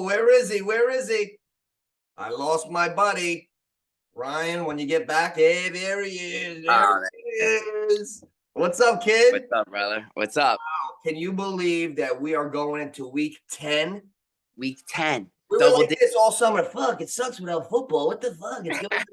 Oh, where is he? Where is he? I lost my buddy. Ryan, when you get back, hey, there he is. There he is. What's up, kid? What's up, brother? What's up? Can you believe that we are going into week 10? Week 10. We were like this all summer. Fuck, it sucks without football. What the fuck? It's going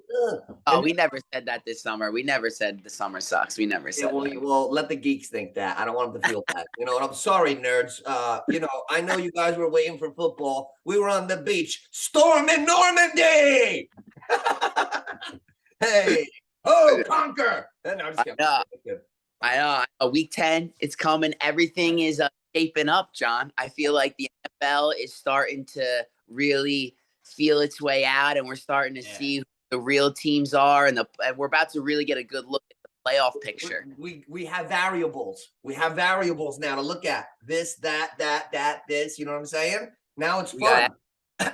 Oh, we never said that this summer. We never said the summer sucks. We never said that. Well, let the geeks think that. I don't want them to feel bad. You know, and I'm sorry, nerds. I know you guys were waiting for football. We were on the beach. Storm in Normandy! Hey, conquer! No, I'm just kidding. I know. Week 10, it's coming. Everything is shaping up, John. I feel like the NFL is starting to really feel its way out, and we're starting to see who the real teams are, and we're about to really get a good look at the playoff picture. We have variables. We have variables now to look at. This, that, this. You know what I'm saying? Now it's fun.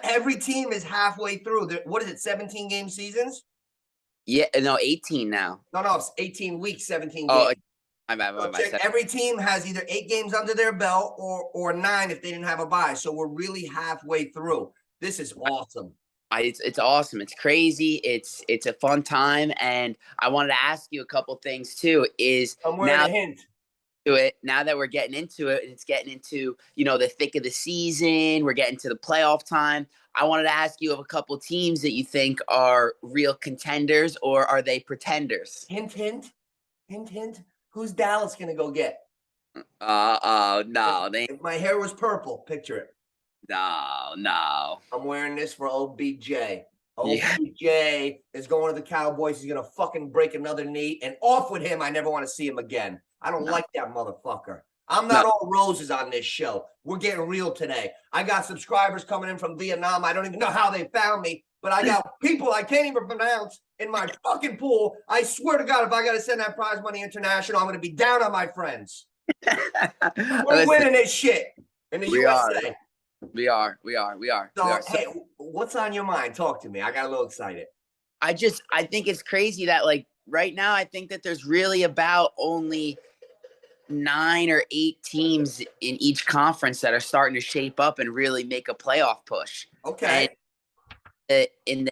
Every team is halfway through. What is it, 17-game seasons? Yeah, no, 18 now. No, it's 18 weeks, 17 games. Oh, my bad. Every team has either 8 games under their belt or 9 if they didn't have a bye. So we're really halfway through. This is awesome. It's awesome. It's crazy. It's a fun time. And I wanted to ask you a couple things too. I'm wearing a hint. Now that we're getting into it, it's getting into, the thick of the season. We're getting to the playoff time. I wanted to ask you of a couple teams that you think are real contenders, or are they pretenders? Hint. Who's Dallas going to go get? No. If my hair was purple, picture it. No. I'm wearing this for OBJ. OBJ is going to the Cowboys. He's going to fucking break another knee. And off with him. I never want to see him again. I don't like that motherfucker. I'm not all roses on this show. We're getting real today. I got subscribers coming in from Vietnam. I don't even know how they found me, but I got people I can't even pronounce in my fucking pool. I swear to God, if I got to send that prize money international, I'm going to be down on my friends. We're winning this shit in the USA. We are. So, hey, what's on your mind? Talk to me. I got a little excited. I think it's crazy that, right now, I think that there's really about only 9 or 8 teams in each conference that are starting to shape up and really make a playoff push. Okay. And in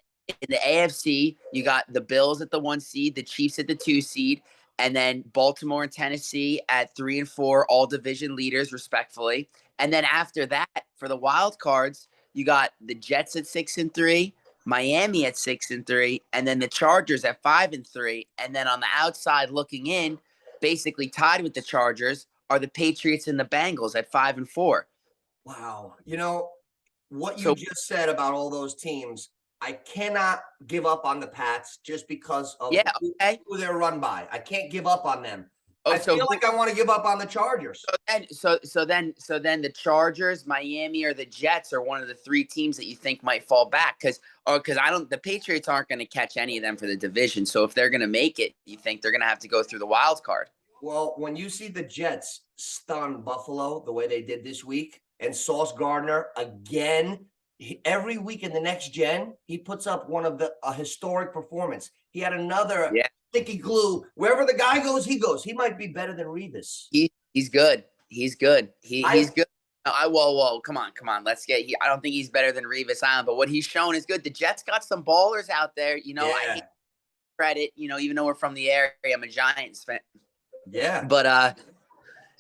the AFC, you got the Bills at the 1 seed, the Chiefs at the 2 seed, and then Baltimore and Tennessee at 3 and 4, all division leaders, respectfully. And then after that, for the wild cards, you got the Jets at 6 and 3, Miami at 6 and 3, and then the Chargers at 5 and 3. And then on the outside looking in, basically tied with the Chargers, are the Patriots and the Bengals at 5 and 4. Wow. What you just said about all those teams, I cannot give up on the Pats just because of who they're run by. I can't give up on them. I feel like I want to give up on the Chargers. So then the Chargers, Miami, or the Jets are one of the 3 teams that you think might fall back because the Patriots aren't going to catch any of them for the division. So if they're going to make it, you think they're going to have to go through the wild card? Well, when you see the Jets stun Buffalo the way they did this week, and Sauce Gardner again, every week in the next gen, he puts up one of a historic performance. He had another sticky glue. Wherever the guy goes, he goes. He might be better than Revis. He's good. He's good. He's good. Whoa, come on. I don't think he's better than Revis Island, but what he's shown is good. The Jets got some ballers out there. I hate credit, even though we're from the area, I'm a Giants fan. Yeah. But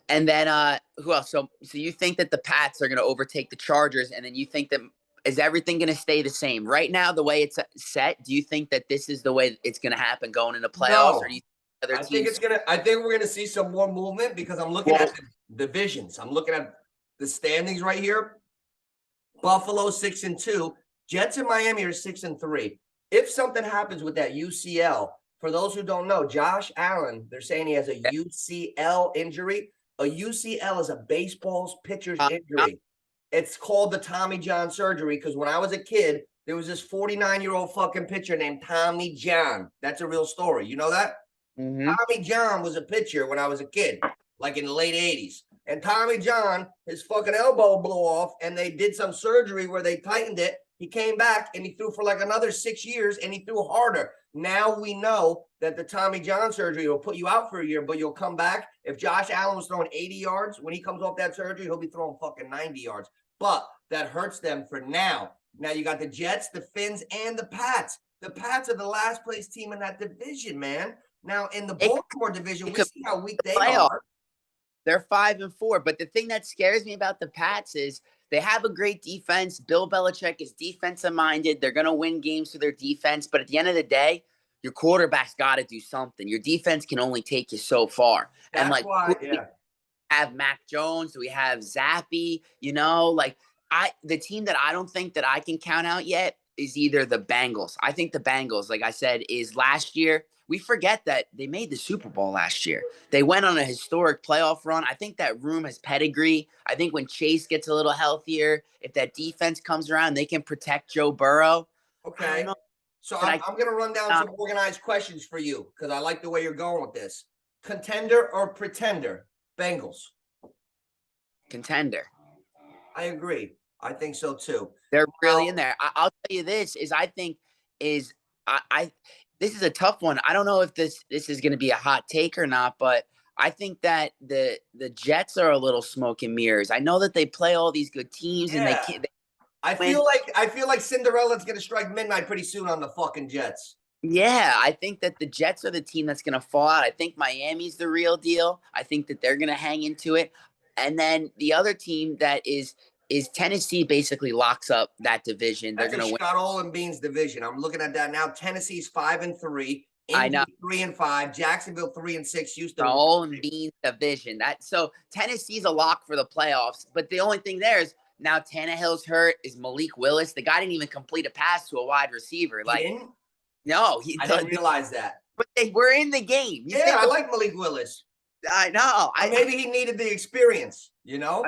and then who else? So you think that the Pats are going to overtake the Chargers, and then you think that is everything going to stay the same right now? The way it's set, do you think that this is the way it's going to happen going into playoffs? No. Or do you think other teams? I think we're going to see some more movement because I'm looking at the divisions. I'm looking at the standings right here. Buffalo 6 and 2. Jets and Miami are 6 and 3. If something happens with that UCL, for those who don't know, Josh Allen, they're saying he has a UCL injury. A UCL is a baseball's pitcher's injury. It's called the Tommy John surgery because when I was a kid, there was this 49-year-old fucking pitcher named Tommy John. That's a real story. You know that? Mm-hmm. Tommy John was a pitcher when I was a kid, like in the late 80s. And Tommy John, his fucking elbow blew off, and they did some surgery where they tightened it. He came back, and he threw for like another 6 years, and he threw harder. Now we know that the Tommy John surgery will put you out for a year, but you'll come back. If Josh Allen was throwing 80 yards, when he comes off that surgery, he'll be throwing fucking 90 yards. But that hurts them for now. Now you got the Jets, the Finns, and the Pats. The Pats are the last place team in that division, man. Now in the Baltimore division, we see how weak they are. They're 5-4. But the thing that scares me about the Pats is they have a great defense. Bill Belichick is defensive minded. They're going to win games through their defense. But at the end of the day, your quarterback's got to do something. Your defense can only take you so far. That's and like, why, yeah. Have Mac Jones? Do we have Zappy? You know, like the team that I don't think that I can count out yet is either the Bengals. I think the Bengals, like I said, is last year. We forget that they made the Super Bowl last year. They went on a historic playoff run. I think that room has pedigree. I think when Chase gets a little healthier, if that defense comes around, they can protect Joe Burrow. Okay. So I'm going to run down some organized questions for you because I like the way you're going with this. Contender or pretender? Bengals. Contender. I agree. I think so too. They're really in there. I'll tell you this is I think is this is a tough one. I don't know if this is going to be a hot take or not, but I think that the Jets are a little smoke and mirrors. I know that they play all these good teams and they can't. I feel like Cinderella's going to strike midnight pretty soon on the fucking Jets. Yeah, I think that the Jets are the team that's going to fall out. I think Miami's the real deal. I think that they're going to hang into it. And then the other team that is Tennessee basically locks up that division. They're going to win. Scott Olin Beans division. I'm looking at that now. Tennessee's 5-3. I know. 3-5. Jacksonville 3-6. Houston. Olin Beans division. So Tennessee's a lock for the playoffs. But the only thing there is now Tannehill's hurt. Is Malik Willis? The guy didn't even complete a pass to a wide receiver. No, I didn't realize that. But they were in the game. I like Malik Willis. I know. Maybe he needed the experience, you know?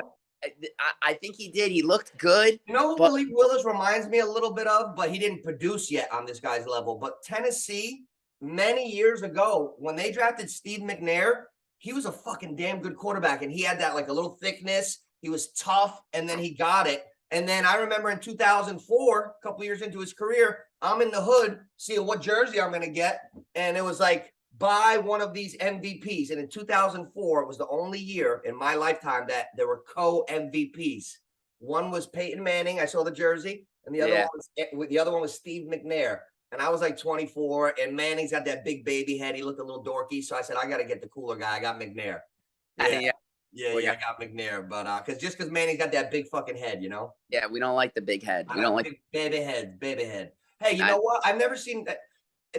I think he did. He looked good. You know who Malik Willis reminds me a little bit of, but he didn't produce yet on this guy's level. But Tennessee, many years ago, when they drafted Steve McNair, he was a fucking damn good quarterback. And he had that like a little thickness. He was tough, and then he got it. And then I remember in 2004, a couple years into his career, I'm in the hood seeing what jersey I'm going to get. And it was like, buy one of these MVPs. And in 2004, it was the only year in my lifetime that there were co-MVPs. One was Peyton Manning. I saw the jersey. And the other one was Steve McNair. And I was like 24. And Manning's got that big baby head. He looked a little dorky. So I said, I got to get the cooler guy. I got McNair. I got McNair, but because Manning's got that big fucking head, you know. Yeah, we don't like the big head. We don't like baby head. Hey, you know what? I've never seen that.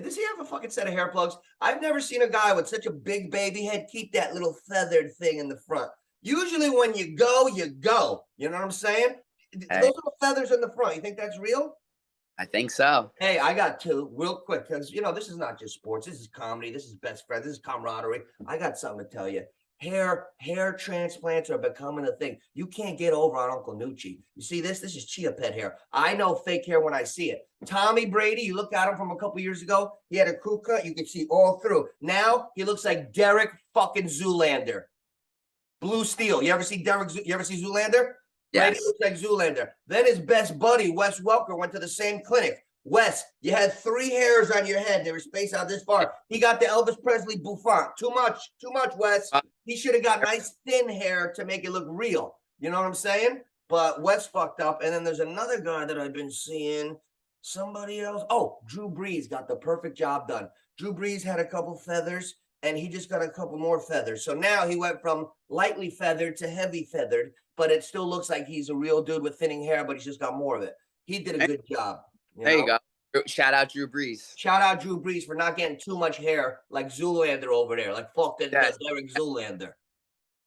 Does he have a fucking set of hair plugs? I've never seen a guy with such a big baby head keep that little feathered thing in the front. Usually, when you go, you go. You know what I'm saying? Those little feathers in the front. You think that's real? I think so. Hey, I got two real quick because this is not just sports. This is comedy. This is best friends. This is camaraderie. I got something to tell you. Hair transplants are becoming a thing. You can't get over on Uncle Nucci. You see this? This is Chia Pet hair. I know fake hair when I see it. Tommy Brady, you look at him from a couple years ago. He had a crew cut. You could see all through. Now he looks like Derek fucking Zoolander. Blue Steel. You ever see Zoolander? Yes. Brady looks like Zoolander. Then his best buddy, Wes Welker, went to the same clinic. Wes, you had 3 hairs on your head. They were spaced out this far. He got the Elvis Presley bouffant. Too much, Wes. He should have got nice thin hair to make it look real. You know what I'm saying? But Wes fucked up. And then there's another guy that I've been seeing. Somebody else. Oh, Drew Brees got the perfect job done. Drew Brees had a couple feathers, and he just got a couple more feathers. So now he went from lightly feathered to heavy feathered, but it still looks like he's a real dude with thinning hair, but he's just got more of it. He did a good job. There you go. Shout out Drew Brees. Shout out Drew Brees for not getting too much hair like Zoolander over there, like fucking Derek Zoolander.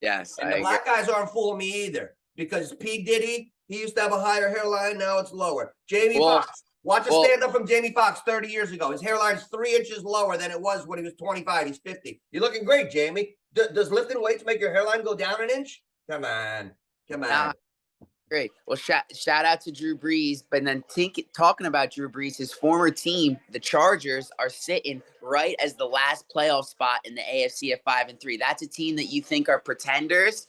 Yes. And the black guys aren't fooling me either because P. Diddy, he used to have a higher hairline. Now it's lower. Jamie Foxx. Watch a stand-up from Jamie Foxx 30 years ago. His hairline's 3 inches lower than it was when he was 25. He's 50. You're looking great, Jamie. Does lifting weights make your hairline go down an inch? Come on. Great. Well, shout out to Drew Brees. But then talking about Drew Brees, his former team, the Chargers, are sitting right as the last playoff spot in the AFC at 5-3. That's a team that you think are pretenders.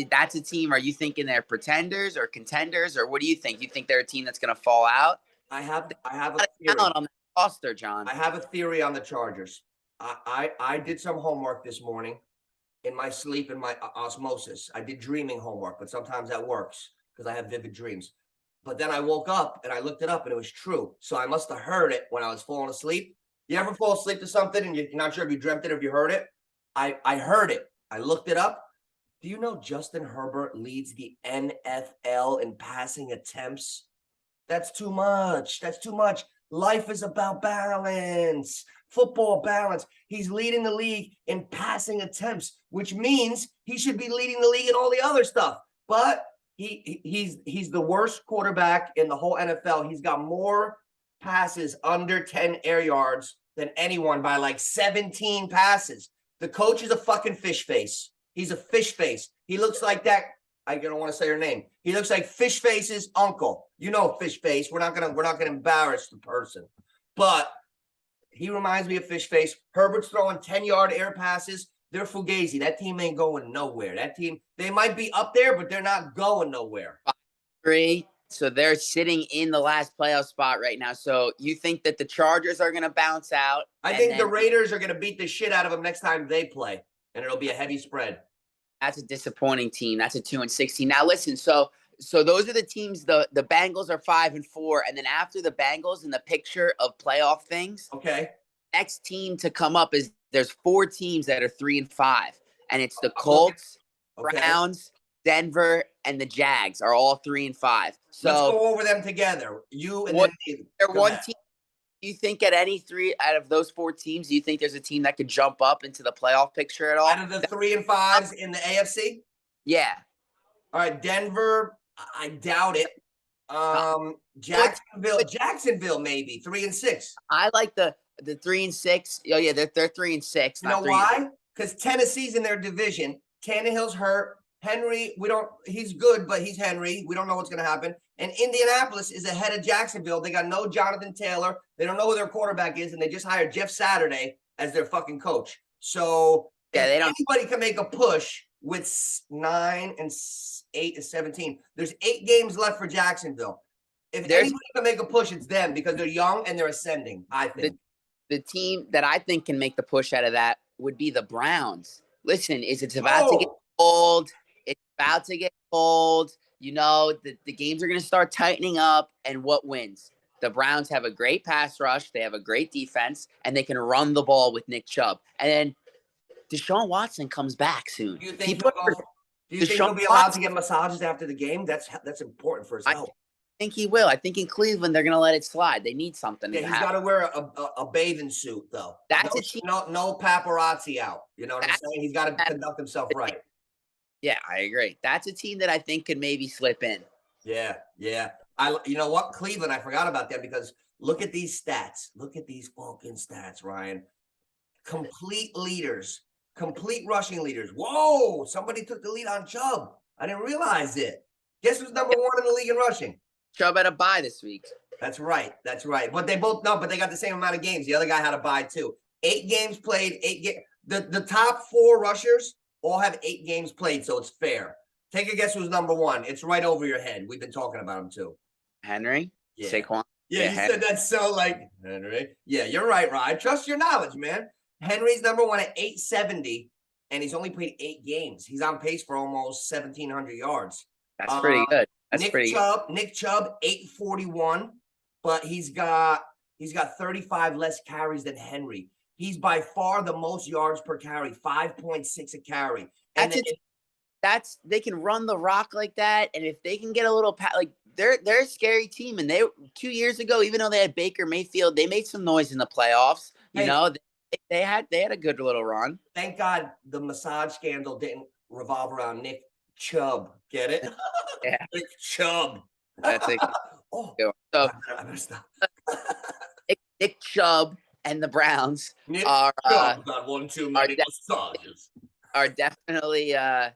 That's a team. Are you thinking they're pretenders or contenders, or what do you think? You think they're a team that's going to fall out? I have a theory on the roster, John. I have a theory on the Chargers. I did some homework this morning in my sleep, in my osmosis. I did dreaming homework, but sometimes that works. because I have vivid dreams. But then I woke up and I looked it up and it was true. So I must have heard it when I was falling asleep. You ever fall asleep to something and you're not sure if you dreamt it or if you heard it? I heard it. I looked it up. Do you know Justin Herbert leads the NFL in passing attempts? That's too much. That's too much. Life is about balance. Football balance. He's leading the league in passing attempts, which means he should be leading the league in all the other stuff. But he's the worst quarterback in the whole NFL. He's got more passes under 10 air yards than anyone by like 17 passes. The coach is a fucking fish face. He's a fish face. He looks like that. I don't want to say her name. He looks like Fish Face's uncle. You know Fish Face. We're not gonna embarrass the person, but he reminds me of Fish Face. Herbert's throwing 10-yard air passes. They're fugazi. That team ain't going nowhere. That team, they might be up there, but they're not going nowhere. 3. So they're sitting in the last playoff spot right now. So you think that the Chargers are going to bounce out? I think the Raiders are going to beat the shit out of them next time they play, and it'll be a heavy spread. That's a disappointing team. That's a 2-16. Now listen, so those are the teams. The Bengals are 5-4, and then after the Bengals in the picture of playoff things, okay, next team to come up is there's 4 teams that are 3-5, and it's the Colts, okay. Browns, Denver, and the Jags are all 3-5. So let's go over them together. You and they're one team. Do you think at any 3 out of those 4 teams, do you think there's a team that could jump up into the playoff picture at all? Out of the 3-5s in the AFC? Yeah. All right, Denver, I doubt it. Jacksonville, maybe 3-6. I like the 3-6. Oh yeah, they're 3-6. You know why? Because Tennessee's in their division. Tannehill's hurt. Henry, he's good, but he's Henry. We don't know what's going to happen. And Indianapolis is ahead of Jacksonville. They got no Jonathan Taylor. They don't know who their quarterback is, and they just hired Jeff Saturday as their fucking coach. So yeah, anybody can make a push with 9 and 8 and 17. There's 8 games left for Jacksonville. If anybody can make a push, it's them because they're young and they're ascending, I think. The team that I think can make the push out of that would be the Browns. Listen, it's about to get cold. It's about to get cold. You know, the games are going to start tightening up, and what wins? The Browns have a great pass rush. They have a great defense, and they can run the ball with Nick Chubb. And then Deshaun Watson comes back soon. Do you think he'll be allowed to get massages after the game? That's important for his health. I think he will. I think in Cleveland they're going to let it slide. They need something. Yeah, he's got to wear a bathing suit though. That's no paparazzi out. You know what I'm saying? He's got to conduct himself right. Yeah, I agree. That's a team that I think could maybe slip in. Yeah. You know what? Cleveland, I forgot about them because look at these stats. Look at these fucking stats, Ryan. Complete rushing leaders. Whoa, somebody took the lead on Chubb. I didn't realize it. Guess who's number 1 in the league in rushing? Chubb had a bye this week. That's right. But they both but they got the same amount of games. The other guy had a bye too. 8 games played, 8 games. The top 4 rushers all have 8 games played, so it's fair. Take a guess who's number 1. It's right over your head. We've been talking about him too. Henry? Yeah. Saquon? Yeah, you said that so like Henry. Yeah, you're right, Ryan. Trust your knowledge, man. Henry's number 1 at 870, and he's only played 8 games. He's on pace for almost 1,700 yards. That's pretty good. Nick Chubb, 841, but he's got 35 less carries than Henry. He's by far the most yards per carry, 5.6 a carry. And they can run the rock like that, and if they can get a little they're a scary team. And they 2 years ago, even though they had Baker Mayfield, they made some noise in the playoffs. You know, they had a good little run. Thank God the massage scandal didn't revolve around Nick Chubb. Get it? Yeah. Nick Chubb. That's it. Oh, so I messed up. Nick Chubb and the Browns are got one too many massages. Are definitely a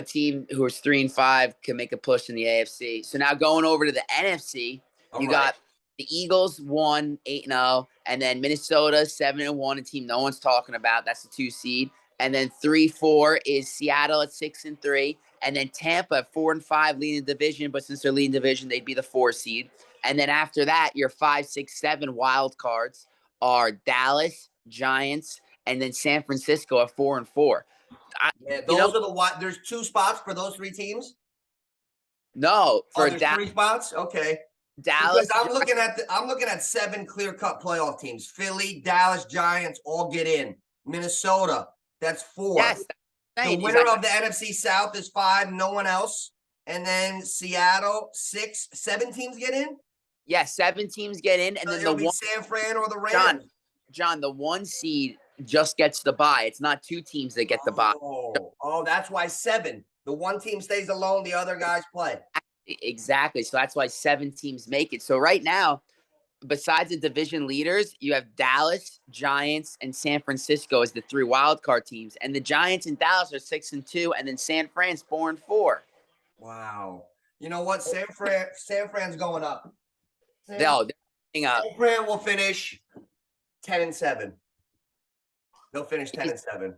team who is 3-5 can make a push in the AFC. So now going over to the NFC, got the Eagles 8-0, and then Minnesota 7-1, a team no one's talking about. That's the 2 seed. And then 3-4 is Seattle at 6-3, and then Tampa at 4-5 leading the division. But since they're leading the division, they'd be the 4 seed. And then after that, your 5, 6, 7 wild cards are Dallas, Giants, and then San Francisco at 4-4. Those are the there's 2 spots for those 3 teams. No, Oh, for there's 3 spots? Okay. Because Dallas. I'm looking at 7 clear-cut playoff teams. Philly, Dallas, Giants all get in. Minnesota, that's 4. Yes, The saying is winner of the NFC South is 5, no one else. And then Seattle, 6, 7 teams get in. yeah, 7 teams get in, and So then the it'll be one San Fran or the Rams. John, the 1 seed just gets the bye. It's not 2 teams that get the bye. Oh, that's why 7. The one team stays alone, the other guys play. Exactly. So that's why 7 teams make it. So right now, besides the division leaders, you have Dallas, Giants, and San Francisco as the 3 wild card teams. And the Giants and Dallas are 6-2, and then San Fran's 4-4. Wow. You know what? San Fran's going up. No, they're up. San Fran will finish 10-7. They'll finish 10-7.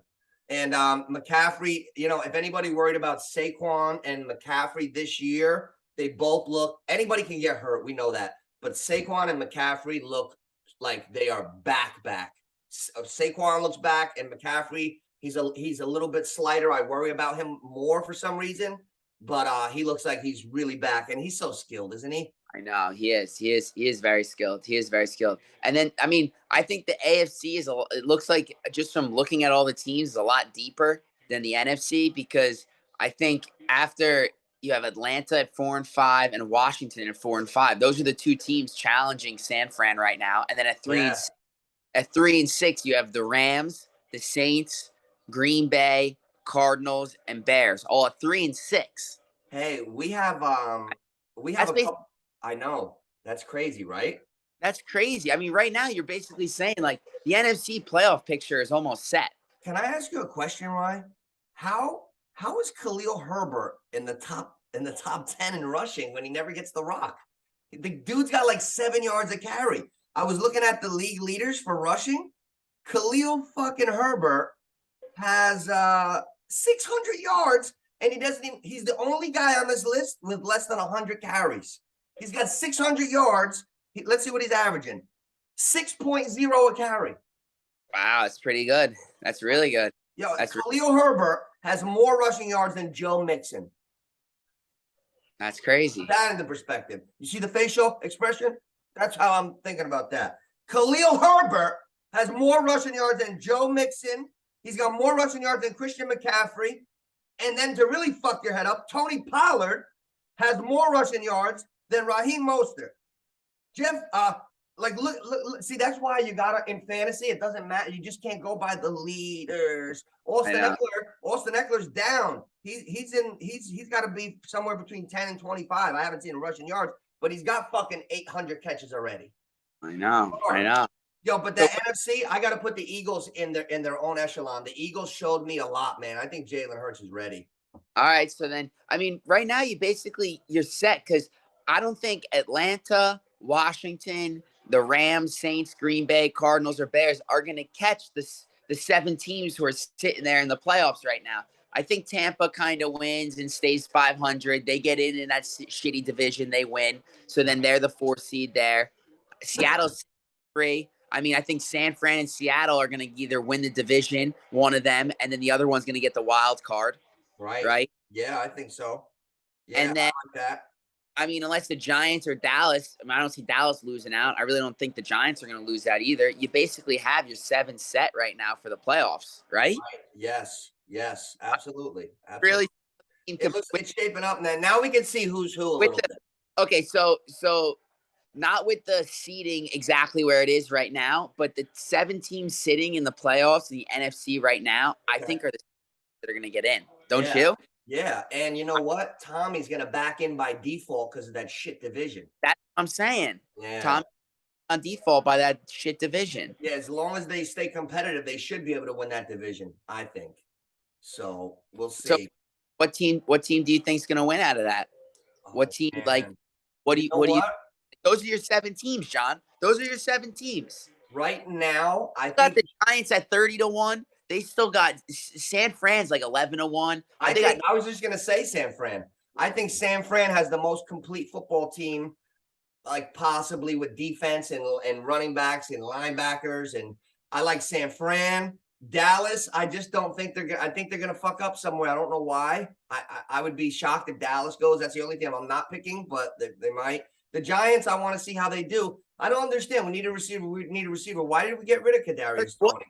And McCaffrey, you know, if anybody worried about Saquon and McCaffrey this year, they both look, anybody can get hurt. We know that. But Saquon and McCaffrey look like they are back. Saquon looks back, and McCaffrey, he's a little bit slighter. I worry about him more for some reason, but he looks like he's really back, and he's so skilled, isn't he? I know he is. He is very skilled. He is very skilled. And then, I mean, I think the AFC is it looks like, just from looking at all the teams, is a lot deeper than the NFC, because I think after you have Atlanta at 4-5 and Washington at 4-5, those are the 2 teams challenging San Fran right now. And then at 3-6, you have the Rams, the Saints, Green Bay, Cardinals, and Bears, all at 3-6. Hey, we have a couple. I know. That's crazy, right? That's crazy. I mean, right now you're basically saying like the NFC playoff picture is almost set. Can I ask you a question, Ryan? How is Khalil Herbert in the top 10 in rushing when he never gets the rock? The dude's got like 7 yards a carry. I was looking at the league leaders for rushing. Khalil fucking Herbert has 600 yards, and he's the only guy on this list with less than 100 carries. He's got 600 yards. Let's see what he's averaging. 6.0 a carry. Wow, that's pretty good. That's really good. Yo, Khalil Herbert has more rushing yards than Joe Mixon. That's crazy. Put that into perspective. You see the facial expression? That's how I'm thinking about that. Khalil Herbert has more rushing yards than Joe Mixon. He's got more rushing yards than Christian McCaffrey. And then to really fuck your head up, Tony Pollard has more rushing yards than Raheem Mostert. Jeff, look, see, that's why you gotta, in fantasy, it doesn't matter. You just can't go by the leaders. Austin Eckler's down. He's got to be somewhere between 10 and 25. I haven't seen him rushing yards, but he's got fucking 800 catches already. I know. Yo, but the NFC, I got to put the Eagles in their own echelon. The Eagles showed me a lot, man. I think Jalen Hurts is ready. All right, so then, I mean, right now you're set, because I don't think Atlanta, Washington, the Rams, Saints, Green Bay, Cardinals, or Bears are going to catch the 7 teams who are sitting there in the playoffs right now. I think Tampa kind of wins and stays 500. They get in that shitty division. They win. So then they're the 4th seed there. Seattle's 3. I mean, I think San Fran and Seattle are going to either win the division, one of them, and then the other one's going to get the wild card. Right? Yeah, I think so. Yeah, and then, I like that. I mean, unless the Giants or Dallas, I mean, I don't see Dallas losing out. I really don't think the Giants are going to lose out either. You basically have your 7 set right now for the playoffs, right? Yes, absolutely. Really, it's shaping up now. Now we can see who's who a little bit. Okay, so not with the seeding exactly where it is right now, but the 7 teams sitting in the playoffs in the NFC right now, I think are the that are going to get in. Don't you? Yeah, and you know what? Tommy's going to back in by default because of that shit division. That's what I'm saying. Yeah. Tommy on default by that shit division. Yeah, as long as they stay competitive, they should be able to win that division, I think. So we'll see. So what team do you think is going to win out of that? What team, man. What do you those are your 7 teams, John. Those are your 7 teams. Right now, I got the Giants at 30-1. They still got San Fran's like 11-1. I was just gonna say San Fran. I think San Fran has the most complete football team, like possibly with defense and running backs and linebackers. And I like San Fran. Dallas, I just don't think they're gonna. I think they're gonna fuck up somewhere. I don't know why. I would be shocked if Dallas goes. That's the only team I'm not picking, but they might. The Giants, I want to see how they do. I don't understand. We need a receiver. We need a receiver. Why did we get rid of Kadarius Toney?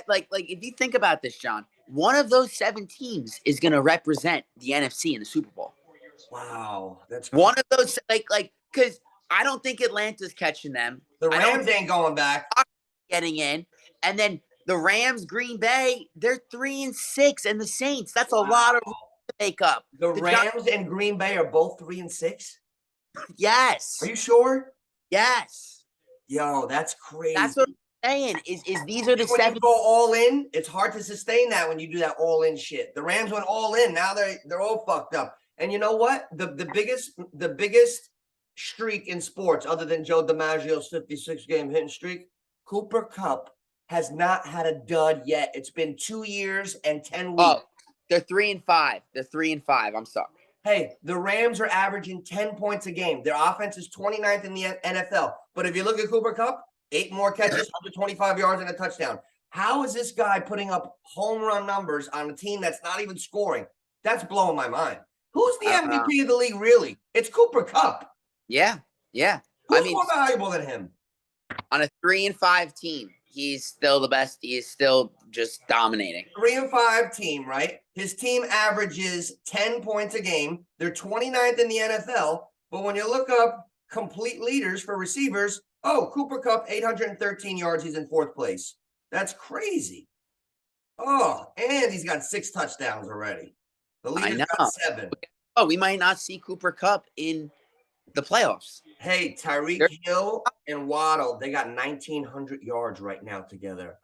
Like if you think about this, John, one of those 7 teams is going to represent the NFC in the Super Bowl. Wow, that's one of those. Because I don't think Atlanta's catching them. The Rams ain't going back. Getting in, and then the Rams, Green Bay, they're 3-6, and the Saints. That's a lot of room to make up. The Rams and Green Bay are both 3-6. Yes. Are you sure? Yes. Yo, that's crazy. That's what I'm saying. Is these are the when 7? You go all in. It's hard to sustain that when you do that all in shit. The Rams went all in. Now they're all fucked up. And you know what? The biggest streak in sports, other than Joe DiMaggio's 56-game hitting streak, Cooper Kupp has not had a dud yet. It's been 2 years and 10 weeks. Oh, they're 3-5. They're 3-5. I'm sorry. Hey, the Rams are averaging 10 points a game. Their offense is 29th in the NFL. But if you look at Cooper Kupp, 8 more catches, 125 yards, and a touchdown. How is this guy putting up home run numbers on a team that's not even scoring? That's blowing my mind. Who's the MVP of the league, really? It's Cooper Kupp. Yeah. Who's more valuable than him? On a 3-5 team, he's still the best. He is still just dominating. 3-5 team, right? His team averages 10 points a game. They're 29th in the NFL. But when you look up complete leaders for receivers, Cooper Kupp, 813 yards. He's in 4th place. That's crazy. Oh, and he's got 6 touchdowns already. The leader's got 7. Oh, we might not see Cooper Kupp in the playoffs. Hey, Tyreek Hill and Waddle, they got 1,900 yards right now together.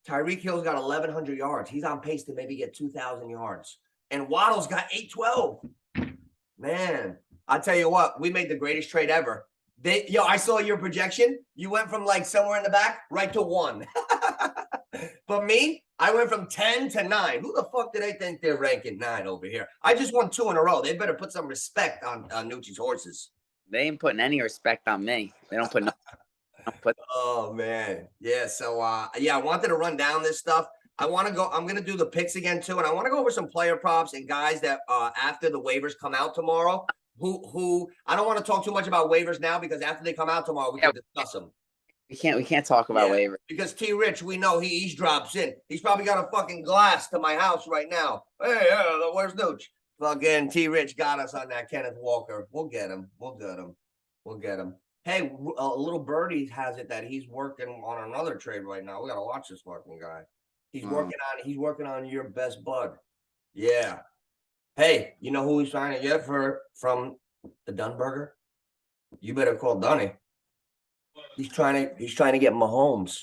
Tyreek Hill's got 1,100 yards. He's on pace to maybe get 2,000 yards. And Waddle's got 812. Man, I'll tell you what, we made the greatest trade ever. I saw your projection. You went from like somewhere in the back right to 1. But me, I went from 10 to 9. Who the fuck do they think they're ranking 9 over here? I just won 2 in a row. They better put some respect on Nucci's horses. They ain't putting any respect on me. They don't put no. Oh man, yeah. So I wanted to run down this stuff. I'm gonna do the picks again too, and I want to go over some player props and guys that after the waivers come out tomorrow. Who I don't want to talk too much about waivers now because after they come out tomorrow, we can discuss them. We can't talk about waivers because T Rich, we know he eavesdrops in. He's probably got a fucking glass to my house right now. Hey, where's Nooch? Fucking T Rich got us on that Kenneth Walker. We'll get him. Hey, a little birdie has it that he's working on another trade right now. We gotta watch this fucking guy. He's working on your best bud. Yeah. Hey, you know who he's trying to get from the Dunburger? You better call Dunny. He's trying to get Mahomes.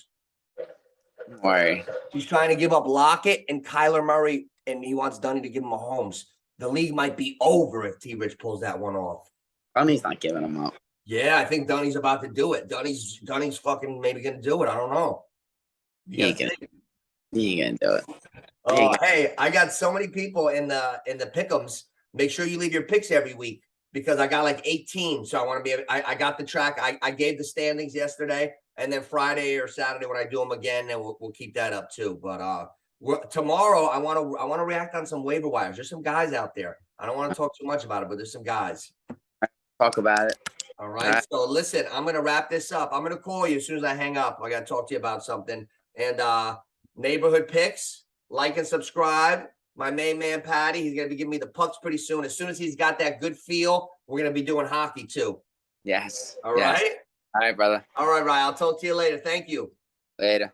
Don't worry. He's trying to give up Lockett and Kyler Murray, and he wants Dunny to give him Mahomes. The league might be over if T Rich pulls that one off. Dunny's not giving him up. Yeah, I think Dunny's about to do it. Dunny's fucking maybe gonna do it. I don't know. He ain't gonna do it. Oh, hey, I got so many people in the pick'ems. Make sure you leave your picks every week because I got like 18. So I want to be. I got the track. I gave the standings yesterday, and then Friday or Saturday when I do them again, and we'll keep that up too. But tomorrow I want to react on some waiver wires. There's some guys out there. I don't want to talk too much about it, but there's some guys. Talk about it. All right. So listen, I'm gonna wrap this up. I'm gonna call you as soon as I hang up. I gotta talk to you about something. And neighborhood picks, like and subscribe. My main man Patty, he's gonna be giving me the pucks pretty soon. As soon as he's got that good feel, we're gonna be doing hockey too. Yes. All right. All right, brother. All right, Ryan. I'll talk to you later. Thank you. Later.